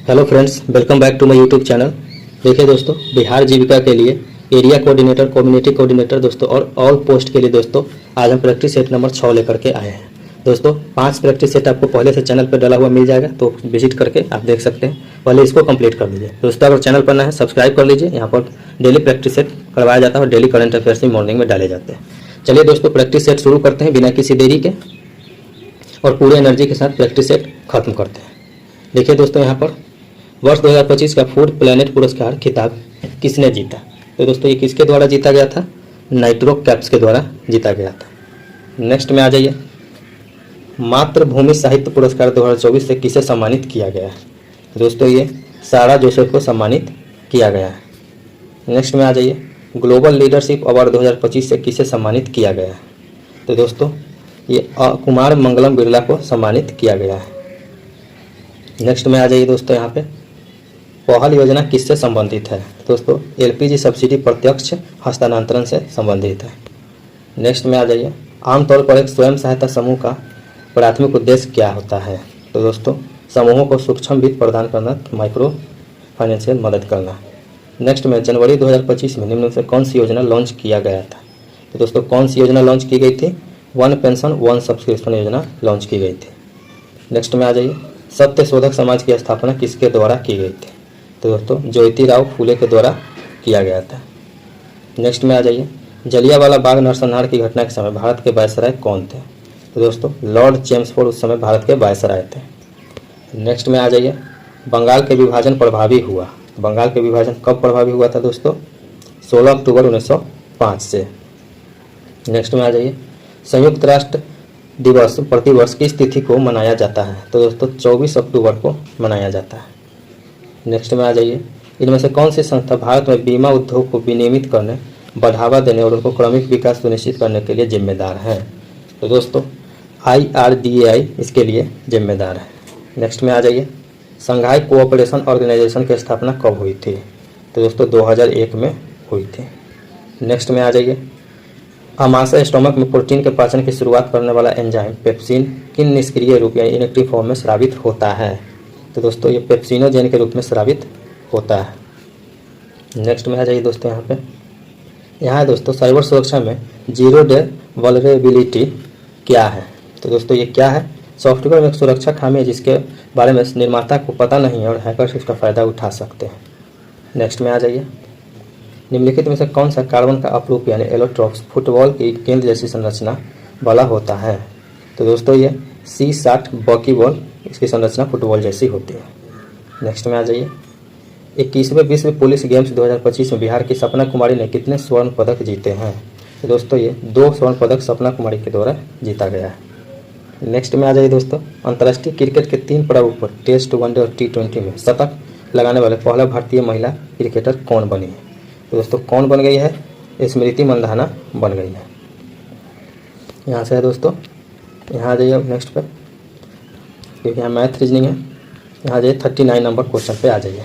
Hello friends, welcome back to my YouTube channel. देखिए दोस्तों, बिहार जीविका के लिए एरिया कोऑर्डिनेटर, कम्युनिटी कोऑर्डिनेटर दोस्तों और ऑल पोस्ट के लिए दोस्तों आज हम प्रैक्टिस सेट नंबर 6 लेकर के आए हैं। दोस्तों 5 प्रैक्टिस सेट आपको पहले से चैनल पर डाला हुआ मिल जाएगा, तो विजिट करके आप देख सकते हैं। पहले इसको कंप्लीट कर लीजिए दोस्तों। अगर चैनल पर नया है सब्सक्राइब कर लीजिए। यहाँ पर डेली प्रैक्टिस सेट करवाया जाता है और डेली करंट अफेयर्स भी मॉर्निंग में डाले जाते हैं। चलिए दोस्तों, प्रैक्टिस सेट शुरू करते हैं बिना किसी देरी के और पूरे एनर्जी के साथ प्रैक्टिस सेट खत्म करते हैं। देखिए दोस्तों, यहाँ पर वर्ष 2025 का फूड प्लेनेट पुरस्कार खिताब किसने जीता? तो दोस्तों ये किसके द्वारा जीता गया था? नाइट्रो कैप्स के द्वारा जीता गया था। नेक्स्ट में आ जाइए, मातृभूमि साहित्य पुरस्कार 2024 से किसे सम्मानित किया गया है? तो दोस्तों ये सारा जोसेफ को सम्मानित किया गया है। नेक्स्ट में आ जाइए, ग्लोबल लीडरशिप अवार्ड 2025 से किसे सम्मानित किया गया है? तो दोस्तों ये कुमार मंगलम बिरला को सम्मानित किया गया है। नेक्स्ट में आ जाइए दोस्तों, यहाँ पे पहल योजना किससे संबंधित है? दोस्तों एलपीजी सब्सिडी प्रत्यक्ष हस्तांतरण से संबंधित है। नेक्स्ट में आ जाइए, आमतौर पर एक स्वयं सहायता समूह का प्राथमिक उद्देश्य क्या होता है? तो दोस्तों समूहों को सूक्ष्म वित्त प्रदान करना, माइक्रो फाइनेंशियल मदद करना। नेक्स्ट में जनवरी 2025 में निम्न में से कौन सी योजना लॉन्च किया गया था? तो दोस्तों कौन सी योजना लॉन्च की गई थी? वन पेंशन वन सब्सक्रिप्शन योजना लॉन्च की गई थी। नेक्स्ट में आ जाइए, सत्य शोधक समाज की स्थापना किसके द्वारा की गई थी? तो दोस्तों ज्योतिराव फूले के द्वारा किया गया था। नेक्स्ट में आ जाइए, जलियांवाला बाग नरसंहार की घटना के समय भारत के वायसराय कौन थे? तो दोस्तों लॉर्ड चेम्सफोर्ड उस समय भारत के वायसराय थे। नेक्स्ट में आ जाइए, बंगाल के विभाजन प्रभावी हुआ। बंगाल के विभाजन कब प्रभावी हुआ था दोस्तों? 16 अक्टूबर 1905 से। नेक्स्ट में आ जाइए, संयुक्त राष्ट्र दिवस प्रतिवर्ष किस तिथि को मनाया जाता है? तो दोस्तों 24 अक्टूबर को मनाया जाता है। नेक्स्ट में आ जाइए, इनमें से कौन सी संस्था भारत में बीमा उद्योग को विनियमित करने, बढ़ावा देने और उनको क्रमिक विकास सुनिश्चित करने के लिए जिम्मेदार है? तो दोस्तों IRDAI इसके लिए जिम्मेदार है। नेक्स्ट में आ जाइए, संघाई कोऑपरेशन ऑर्गेनाइजेशन की स्थापना कब हुई थी? तो दोस्तों 2001 में हुई थी। नेक्स्ट में आ जाइए, आमाशय स्टोमक में प्रोटीन के पाचन की शुरुआत करने वाला एंजाइम पेप्सिन किन निष्क्रिय रूप यानी इनएक्टिव फॉर्म में स्रावित होता है? तो दोस्तों ये पेप्सिनोजेन के रूप में स्रावित होता है। नेक्स्ट में आ जाइए दोस्तों, यहाँ है दोस्तों, साइबर सुरक्षा में जीरो डे वल्नरेबिलिटी क्या है? तो दोस्तों ये क्या है? सॉफ्टवेयर में एक सुरक्षा खामी है जिसके बारे में निर्माता को पता नहीं है और हैकर्स इसका फ़ायदा उठा सकते हैं। नेक्स्ट में आ जाइए, निम्नलिखित में से कौन सा कार्बन का अपरूप यानी एलोट्रॉप्स फुटबॉल की गेंद जैसी संरचना वाला होता है? तो दोस्तों ये C60 बॉकी बॉल, इसकी संरचना फुटबॉल जैसी होती है। नेक्स्ट में आ जाइए, 21वें विश्व पुलिस गेम्स 2025 में बिहार की सपना कुमारी ने कितने स्वर्ण पदक जीते हैं? तो दोस्तों ये 2 स्वर्ण पदक सपना कुमारी के द्वारा जीता गया है। नेक्स्ट में आ जाइए दोस्तों, अंतर्राष्ट्रीय क्रिकेट के 3 पड़ाव पर टेस्ट, वनडे और T20 में शतक लगाने वाले पहला भारतीय महिला क्रिकेटर कौन बनी है? तो दोस्तों कौन बन गई है? स्मृति मंधाना बन गई है। यहाँ से है दोस्तों, यहाँ आ जाइए अब नेक्स्ट पर, क्योंकि यहाँ मैथ रीजनिंग है। यहाँ आ जाइए 39 नंबर क्वेश्चन पे आ जाइए।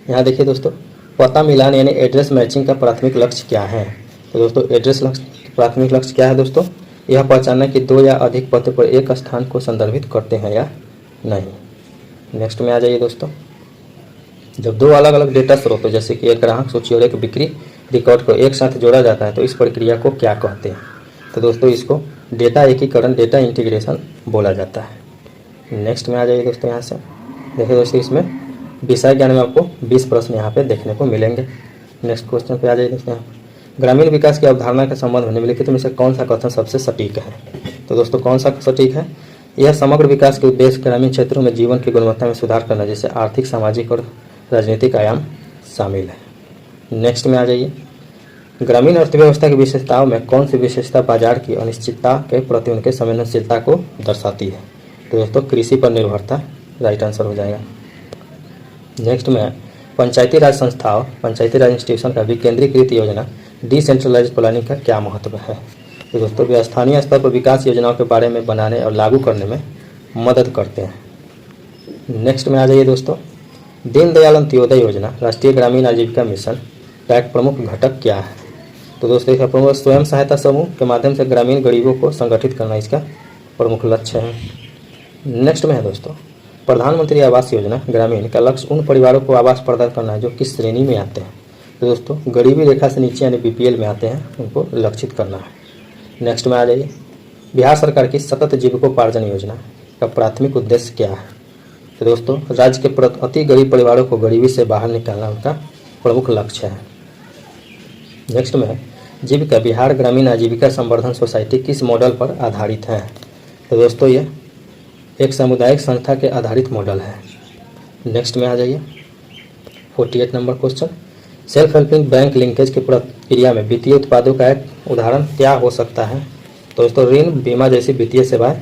यहाँ देखिए दोस्तों, पता मिलान यानी एड्रेस मैचिंग का प्राथमिक लक्ष्य क्या है? तो दोस्तों एड्रेस लक्ष्य प्राथमिक लक्ष्य क्या है दोस्तों? यह पहचानना कि 2 या अधिक पते पर एक स्थान को संदर्भित करते हैं या नहीं। नेक्स्ट में आ जाइए दोस्तों, जब 2 अलग अलग डेटा स्रोतों जैसे कि एक ग्राहक सूची और एक बिक्री रिकॉर्ड को एक साथ जोड़ा जाता है तो इस प्रक्रिया को क्या कहते हैं? तो दोस्तों इसको डेटा एकीकरण, डेटा इंटीग्रेशन बोला जाता है। नेक्स्ट में आ जाइए दोस्तों, यहाँ से देखिए दोस्तों, इसमें विषय ज्ञान में आपको 20 प्रश्न यहाँ पे देखने को मिलेंगे। नेक्स्ट क्वेश्चन पे आ जाइए दोस्तों, यहाँ ग्रामीण विकास की अवधारणा के संबंध में निम्नलिखित में से कौन सा कथन सबसे सटीक है? तो दोस्तों कौन सा सटीक है? यह समग्र विकास के उद्देश्य ग्रामीण क्षेत्रों में जीवन की गुणवत्ता में सुधार करना, जैसे आर्थिक, सामाजिक और राजनीतिक आयाम शामिल है। नेक्स्ट में आ जाइए, ग्रामीण अर्थव्यवस्था की विशेषताओं में कौन सी विशेषता बाजार की अनिश्चितता के प्रति उनके संवेदनशीलता को दर्शाती है? तो दोस्तों कृषि पर निर्भरता राइट आंसर हो जाएगा। नेक्स्ट में पंचायती राज संस्थाओं, पंचायती राज इंस्टीट्यूशन का विकेंद्रीकृत योजना डिसेंट्रलाइज प्लानिंग का क्या महत्व है? तो दोस्तों वे स्थानीय स्तर पर विकास योजनाओं के बारे में बनाने और लागू करने में मदद करते हैं। नेक्स्ट में आ जाइए दोस्तों, दीनदयाल अंत्योदय योजना राष्ट्रीय ग्रामीण आजीविका मिशन का एक प्रमुख घटक क्या है? तो दोस्तों इसका प्रमुख स्वयं सहायता समूह के माध्यम से ग्रामीण गरीबों को संगठित करना इसका प्रमुख लक्ष्य है। नेक्स्ट में है दोस्तों, प्रधानमंत्री आवास योजना ग्रामीण का लक्ष्य उन परिवारों को आवास प्रदान करना है जो किस श्रेणी में आते हैं। तो दोस्तों गरीबी रेखा से नीचे यानी बीपीएल में आते हैं, उनको लक्षित करना है। नेक्स्ट में आ जाइए, बिहार सरकार की सतत जीविकोपार्जन योजना का प्राथमिक उद्देश्य क्या है। तो दोस्तों राज्य के अति गरीब परिवारों को गरीबी से बाहर निकालना उनका प्रमुख लक्ष्य है। नेक्स्ट में है, जीविका बिहार ग्रामीण आजीविका संवर्धन सोसाइटी किस मॉडल पर आधारित है। तो दोस्तों ये एक सामुदायिक संस्था के आधारित मॉडल है। नेक्स्ट में आ जाइए 48 number question, self helping bank linkage की प्रक्रिया में वित्तीय उत्पादों का एक उदाहरण क्या हो सकता है। तो दोस्तों ऋण बीमा जैसी वित्तीय सेवाएं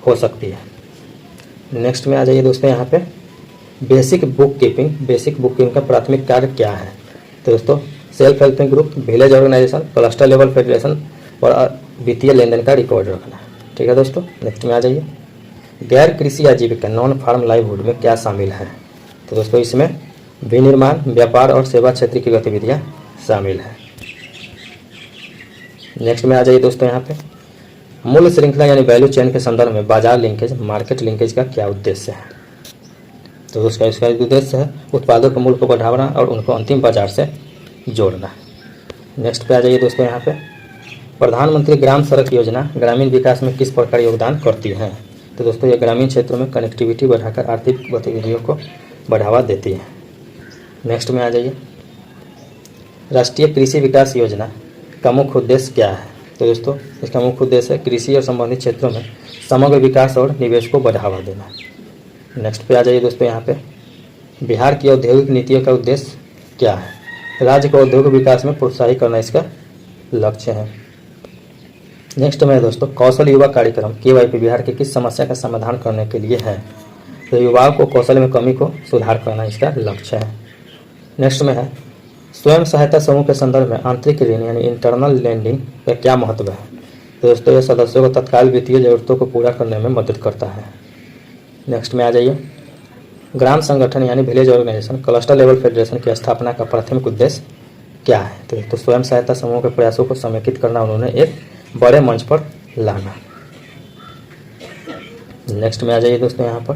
हो सकती है। नेक्स्ट में आ जाइए दोस्तों यहाँ पे बेसिक बुक कीपिंग का प्राथमिक कार्य क्या है। तो दोस्तों self helping group, village organisation, cluster level federation और वित्तीय लेन देन का रिकॉर्ड रखना। ठीक है दोस्तों। नेक्स्ट में आ जाइए, गैर कृषि आजीविका नॉन फार्म लाइवहुड में क्या शामिल है। तो दोस्तों इसमें विनिर्माण, व्यापार और सेवा क्षेत्र की गतिविधियां शामिल है। नेक्स्ट में आ जाइए दोस्तों यहाँ पे मूल्य श्रृंखला यानी वैल्यू चेन के संदर्भ में बाजार लिंकेज, मार्केट लिंकेज का क्या उद्देश्य है। तो उसका इसका उद्देश्य है उत्पादों के मूल्य को बढ़ाना और उनको अंतिम बाजार से जोड़ना। नेक्स्ट पे आ जाइए दोस्तों यहाँ पे प्रधानमंत्री ग्राम सड़क योजना ग्रामीण विकास में किस प्रकार योगदान करती है। तो दोस्तों ये ग्रामीण क्षेत्रों में कनेक्टिविटी बढ़ाकर आर्थिक गतिविधियों को बढ़ावा देती है। नेक्स्ट में आ जाइए, राष्ट्रीय कृषि विकास योजना का मुख्य उद्देश्य क्या है। तो दोस्तों इसका मुख्य उद्देश्य है कृषि और संबंधित क्षेत्रों में समग्र विकास और निवेश को बढ़ावा देना। नेक्स्ट पे आ जाइए दोस्तों यहाँ पे बिहार की औद्योगिक नीतियों का उद्देश्य क्या है। राज्य को औद्योगिक विकास में प्रोत्साहित करना इसका लक्ष्य है। नेक्स्ट में दोस्तों कौशल युवा कार्यक्रम KYP बिहार की किस समस्या का समाधान करने के लिए है। तो युवाओं को कौशल में कमी को सुधार करना इसका लक्ष्य है। नेक्स्ट में है स्वयं सहायता समूह के संदर्भ में आंतरिक ऋण यानी इंटरनल लेंडिंग का क्या महत्व है। तो दोस्तों यह सदस्यों को तत्काल वित्तीय जरूरतों को पूरा करने में मदद करता है। नेक्स्ट में आ जाइए, ग्राम संगठन यानी village organisation, cluster level federation की स्थापना का प्राथमिक उद्देश्य क्या है। तो स्वयं सहायता समूह के प्रयासों को समेकित करना, उन्होंने एक बड़े मंच पर लाना। नेक्स्ट में आ जाइए दोस्तों यहाँ पर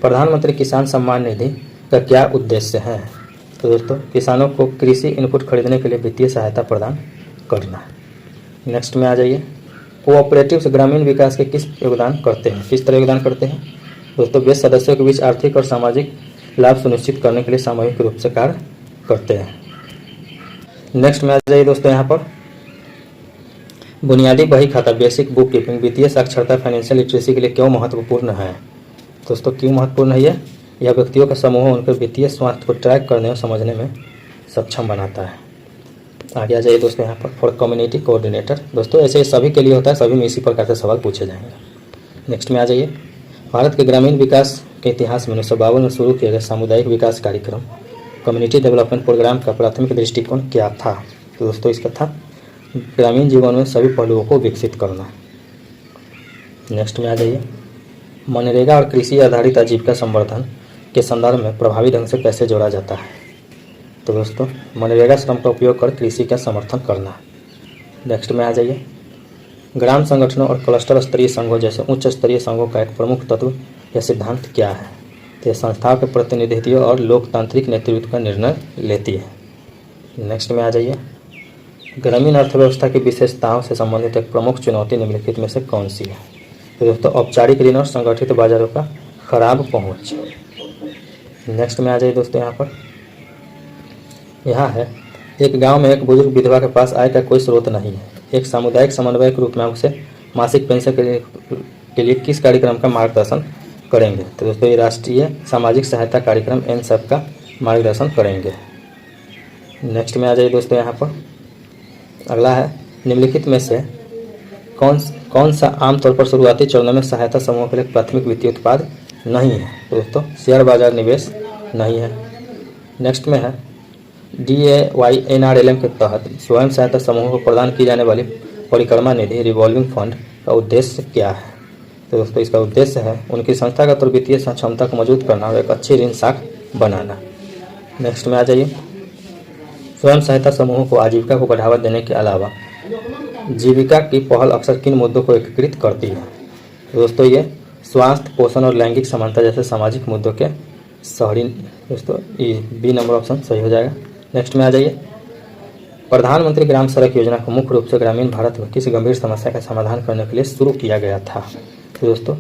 प्रधानमंत्री किसान सम्मान निधि का क्या उद्देश्य है। तो दोस्तों किसानों को कृषि इनपुट खरीदने के लिए वित्तीय सहायता प्रदान करना। नेक्स्ट में आ जाइए, कोऑपरेटिव्स ग्रामीण विकास के किस तरह योगदान करते हैं। दोस्तों वे सदस्यों के बीच आर्थिक और सामाजिक लाभ सुनिश्चित करने के लिए सामूहिक रूप से कार्य करते हैं। नेक्स्ट में आ जाइए दोस्तों यहाँ पर बुनियादी बही खाता बेसिक बुक कीपिंग वित्तीय साक्षरता फाइनेंशियल लिटरेसी के लिए क्यों महत्वपूर्ण है। दोस्तों क्यों महत्वपूर्ण है यह व्यक्तियों का समूह उनके वित्तीय स्वास्थ्य को ट्रैक करने और समझने में सक्षम बनाता है। आगे आ जाइए दोस्तों यहाँ पर फॉर कम्युनिटी कोऑर्डिनेटर। दोस्तों ऐसे सभी के लिए होता है, सभी में इसी प्रकार से सवाल पूछे जाएंगे। नेक्स्ट में आ जाइए, भारत के ग्रामीण विकास के इतिहास में 1952 में शुरू किए गए सामुदायिक विकास कार्यक्रम कम्युनिटी डेवलपमेंट प्रोग्राम का प्राथमिक दृष्टिकोण क्या था। तो दोस्तों इसका था ग्रामीण जीवन में सभी पहलुओं को विकसित करना। नेक्स्ट में आ जाइए, मनरेगा और कृषि आधारित आजीविका संवर्धन के संदर्भ में प्रभावी ढंग से कैसे जोड़ा जाता है। तो दोस्तों मनरेगा श्रम का उपयोग कर कृषि का समर्थन करना। नेक्स्ट में आ जाइए, ग्राम संगठनों और क्लस्टर स्तरीय संघों जैसे उच्च स्तरीय संघों का एक प्रमुख तत्व या सिद्धांत क्या है। तो यह संस्थाओं के प्रतिनिधित्व और लोकतांत्रिक नेतृत्व का निर्णय लेती है। नेक्स्ट में आ जाइए, ग्रामीण अर्थव्यवस्था की विशेषताओं से संबंधित एक प्रमुख चुनौती निम्नलिखित में से कौन सी है। तो दोस्तों औपचारिक ऋण और संगठित बाजारों का खराब पहुंच। नेक्स्ट में आ जाइए दोस्तों यहाँ है एक गांव में एक बुजुर्ग विधवा के पास आय का कोई स्रोत नहीं है। एक सामुदायिक समन्वय के रूप में उसे मासिक पेंशन के लिए किस कार्यक्रम का मार्गदर्शन करेंगे। तो दोस्तों ये राष्ट्रीय सामाजिक सहायता कार्यक्रम NSAP का मार्गदर्शन करेंगे। नेक्स्ट में आ जाइए दोस्तों यहाँ पर अगला है निम्नलिखित में से कौन सा आमतौर पर शुरुआती चरणों में सहायता समूह के लिए प्राथमिक वित्तीय उत्पाद नहीं है। तो दोस्तों शेयर बाजार निवेश नहीं है। नेक्स्ट में है DAY NRLM के तहत स्वयं सहायता समूह को प्रदान की जाने वाली परिक्रमा निधि रिवॉल्विंग फंड का उद्देश्य क्या है। तो दोस्तों इसका उद्देश्य है उनकी संस्थागत और वित्तीय क्षमता को मजबूत करना और एक अच्छी ऋण साख बनाना। नेक्स्ट में आ जाइए, स्वयं सहायता समूहों को आजीविका को बढ़ावा देने के अलावा जीविका की पहल अक्सर किन मुद्दों को एकीकृत करती है। तो दोस्तों ये स्वास्थ्य, पोषण और लैंगिक समानता जैसे सामाजिक मुद्दों के शहरी दोस्तों ये बी नंबर ऑप्शन सही हो जाएगा। नेक्स्ट में आ जाइए, प्रधानमंत्री ग्राम सड़क योजना को मुख्य रूप से ग्रामीण भारत में किस गंभीर समस्या का समाधान करने के लिए शुरू किया गया था? तो दोस्तों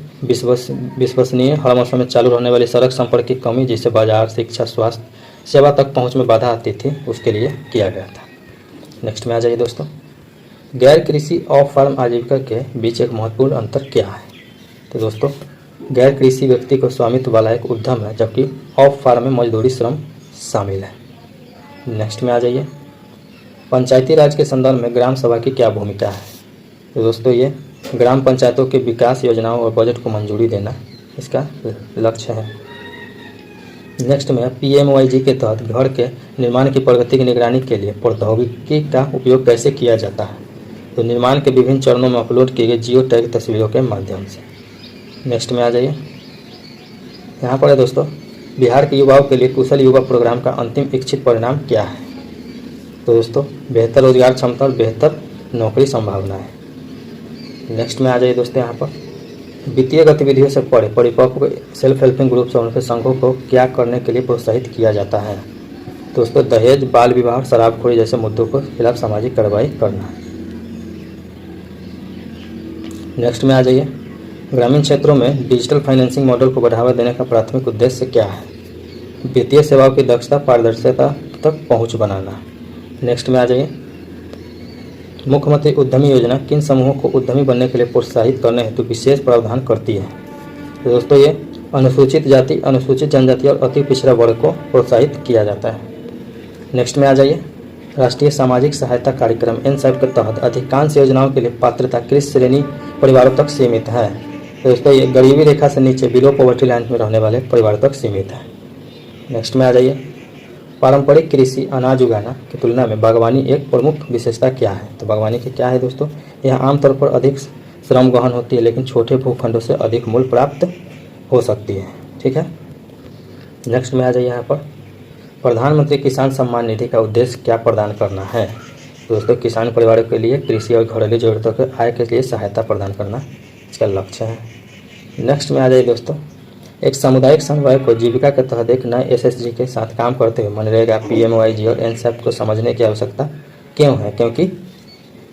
विश्वसनीय हर मौसम में चालू रहने वाली सड़क संपर्क की कमी, जिससे बाजार, शिक्षा, स्वास्थ्य सेवा तक पहुंच में बाधा आती थी, उसके लिए किया गया था। नेक्स्ट में आ जाइए दोस्तों, गैर कृषि ऑफ फार्म आजीविका के बीच एक महत्वपूर्ण अंतर क्या है? तो दोस्तों गैर कृषि व्यक्ति को स्वामित्व वाला एक उद्यम है, जबकि ऑफ फार्म में मजदूरी श्रम शामिल है। नेक्स्ट में आ जाइए, पंचायती राज के संदर्भ में ग्राम सभा की क्या भूमिका है? तो दोस्तों ये ग्राम पंचायतों के विकास योजनाओं और बजट को मंजूरी देना इसका लक्ष्य है। नेक्स्ट में PMOIG के तहत घर के निर्माण की प्रगति की निगरानी के लिए प्रौद्योगिकी का उपयोग कैसे किया जाता है? तो निर्माण के विभिन्न चरणों में अपलोड किए गए जियो टैग तस्वीरों के माध्यम से। नेक्स्ट में आ जाइए, यहाँ पर है दोस्तों, बिहार के युवाओं के लिए कुशल युवा प्रोग्राम का अंतिम इच्छित परिणाम क्या है? तो दोस्तों बेहतर रोजगार क्षमता और बेहतर नौकरी संभावनाएं। नेक्स्ट में आ जाइए दोस्तों, यहाँ पर वित्तीय गतिविधियों से परे परिपक्व सेल्फ हेल्पिंग ग्रुप्स और उनके संघों को क्या करने के लिए प्रोत्साहित किया जाता है? दोस्तों दहेज, बाल विवाह, शराबखोरी जैसे मुद्दों के खिलाफ सामाजिक कार्रवाई करना। नेक्स्ट में आ जाइए, ग्रामीण क्षेत्रों में डिजिटल फाइनेंसिंग मॉडल को बढ़ावा देने का प्राथमिक उद्देश्य क्या है? वित्तीय सेवाओं की दक्षता, पारदर्शिता तक पहुंच बनाना। नेक्स्ट में आ जाइए, मुख्यमंत्री उद्यमी योजना किन समूहों को उद्यमी बनने के लिए प्रोत्साहित करने हेतु विशेष प्रावधान करती है? तो दोस्तों ये अनुसूचित जाति, अनुसूचित जनजाति और अति पिछड़ा वर्ग को प्रोत्साहित किया जाता है। नेक्स्ट में आ जाइए, राष्ट्रीय सामाजिक सहायता कार्यक्रम NSAP के तहत अधिकांश योजनाओं के लिए पात्रता किस श्रेणी परिवारों तक सीमित है? तो दोस्तों ये गरीबी रेखा से नीचे बिलो पॉवर्टी लाइन में रहने वाले परिवारों तक सीमित है। नेक्स्ट में आ जाइए, पारंपरिक कृषि अनाज उगाना की तुलना में बागवानी एक प्रमुख विशेषता क्या है? तो बागवानी की क्या है दोस्तों, यह आमतौर पर अधिक श्रम गहन होती है, लेकिन छोटे भूखंडों से अधिक मूल्य प्राप्त हो सकती है। ठीक है। नेक्स्ट में आ जाइए, यहाँ पर प्रधानमंत्री किसान सम्मान निधि का उद्देश्य क्या प्रदान करना है? दोस्तों किसान परिवारों के लिए कृषि और घरेलू जरूरतों के आय के लिए सहायता प्रदान करना इसका लक्ष्य है। नेक्स्ट में आ जाइए दोस्तों, एक सामुदायिक समन्वय को जीविका के तहत एक नए SSG के साथ काम करते हुए मनरेगा, PMOIG और NSAP को समझने की आवश्यकता क्यों है? क्योंकि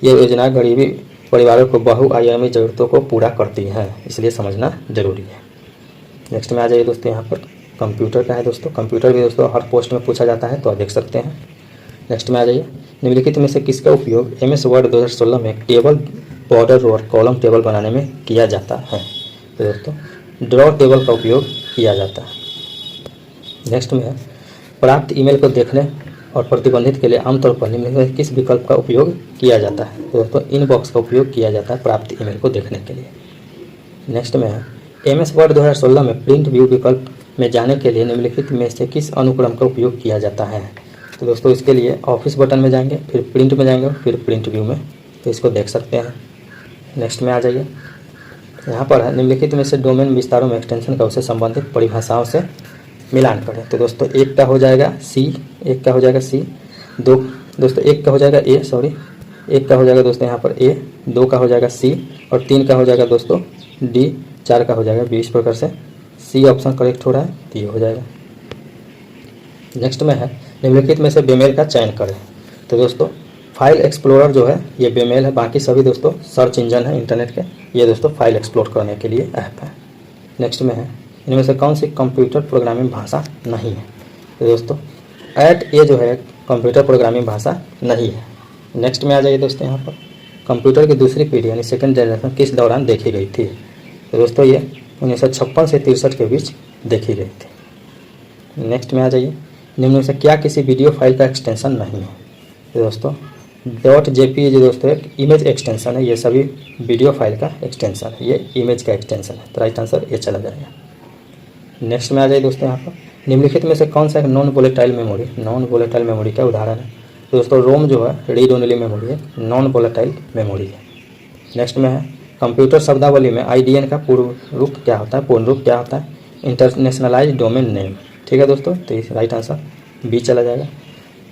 ये योजना गरीबी परिवारों को बहुआयामी जरूरतों को पूरा करती है, इसलिए समझना जरूरी है। नेक्स्ट में आ जाइए दोस्तों, यहाँ पर कंप्यूटर का है दोस्तों। कंप्यूटर भी दोस्तों हर पोस्ट में पूछा जाता है, तो आप देख सकते हैं। नेक्स्ट में आ जाइए, निम्नलिखित में से किसका उपयोग MS Word 2016 में टेबल, बॉर्डर और कॉलम टेबल बनाने में किया जाता है? तो दोस्तों ड्रॉ टेबल का उपयोग किया जाता है। नेक्स्ट में है, प्राप्त ईमेल को देखने और प्रतिबंधित के लिए आमतौर पर निम्नलिखित किस विकल्प का उपयोग किया जाता है? तो दोस्तों इनबॉक्स का उपयोग किया जाता है प्राप्त ईमेल को देखने के लिए। नेक्स्ट में है, MS Word 2016 में प्रिंट व्यू विकल्प में जाने के लिए निम्नलिखित में से किस अनुक्रम का उपयोग किया जाता है? तो दोस्तों इसके लिए ऑफिस बटन में जाएंगे, फिर प्रिंट में जाएंगे, फिर प्रिंट व्यू में, तो इसको देख सकते हैं। नेक्स्ट में आ जाइए, यहाँ पर है निम्नलिखित में से डोमेन विस्तारों में एक्सटेंशन का उससे संबंधित परिभाषाओं से मिलान करें। तो दोस्तों एक का हो जाएगा C, एक का हो जाएगा C, दो दोस्तों एक का हो जाएगा A, एक का हो जाएगा दोस्तों यहाँ पर A, दो का हो जाएगा C और तीन का हो जाएगा दोस्तों D, चार का हो जाएगा B। इस प्रकार से C ऑप्शन करेक्ट हो रहा है, तो ये हो जाएगा। नेक्स्ट में है, निम्नलिखित में से बेमेल का चयन करें। तो दोस्तों फाइल एक्सप्लोरर जो है ये बेमेल है, बाकी सभी दोस्तों सर्च इंजन है इंटरनेट के, ये दोस्तों फाइल एक्सप्लोर करने के लिए ऐप है। नेक्स्ट में है, इनमें से कौन सी कंप्यूटर प्रोग्रामिंग भाषा नहीं है? तो दोस्तों ये जो है कंप्यूटर प्रोग्रामिंग भाषा नहीं है। नेक्स्ट में आ जाइए दोस्तों, यहाँ पर कंप्यूटर की दूसरी पीढ़ी यानी सेकंड जनरेशन किस दौरान देखी गई थी? तो दोस्तों ये 1956 से 63 के बीच देखी गई थी। नेक्स्ट में आ जाइए, निम्न में से क्या किसी वीडियो फाइल का एक्सटेंशन नहीं है? तो दोस्तों .jpg दोस्तों एक इमेज एक्सटेंशन है, ये सभी वीडियो फाइल का एक्सटेंशन है, ये इमेज का एक्सटेंशन है, तो राइट आंसर ये चला जाएगा। नेक्स्ट में आ जाइए दोस्तों, यहाँ पर निम्नलिखित में से कौन सा नॉन वोलेटाइल मेमोरी का उदाहरण है? तो दोस्तों रोम जो है रीड ओनली मेमोरी है, नॉन वोलेटाइल मेमोरी है। नेक्स्ट में है, कंप्यूटर शब्दावली में IDN का पूर्ण रूप क्या होता है? Internationalise domain name. ठीक है दोस्तों, तो राइट आंसर B चला जाएगा।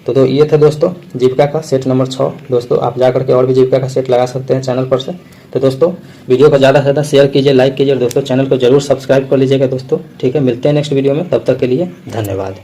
तो ये था दोस्तों जीविका का सेट नंबर 6। दोस्तों आप जा करके और भी जीविका का सेट लगा सकते हैं चैनल पर से। तो दोस्तों वीडियो को ज़्यादा से ज़्यादा शेयर कीजिए, लाइक कीजिए और दोस्तों चैनल को जरूर सब्सक्राइब कर लीजिएगा दोस्तों। ठीक है, मिलते हैं नेक्स्ट वीडियो में, तब तक के लिए धन्यवाद।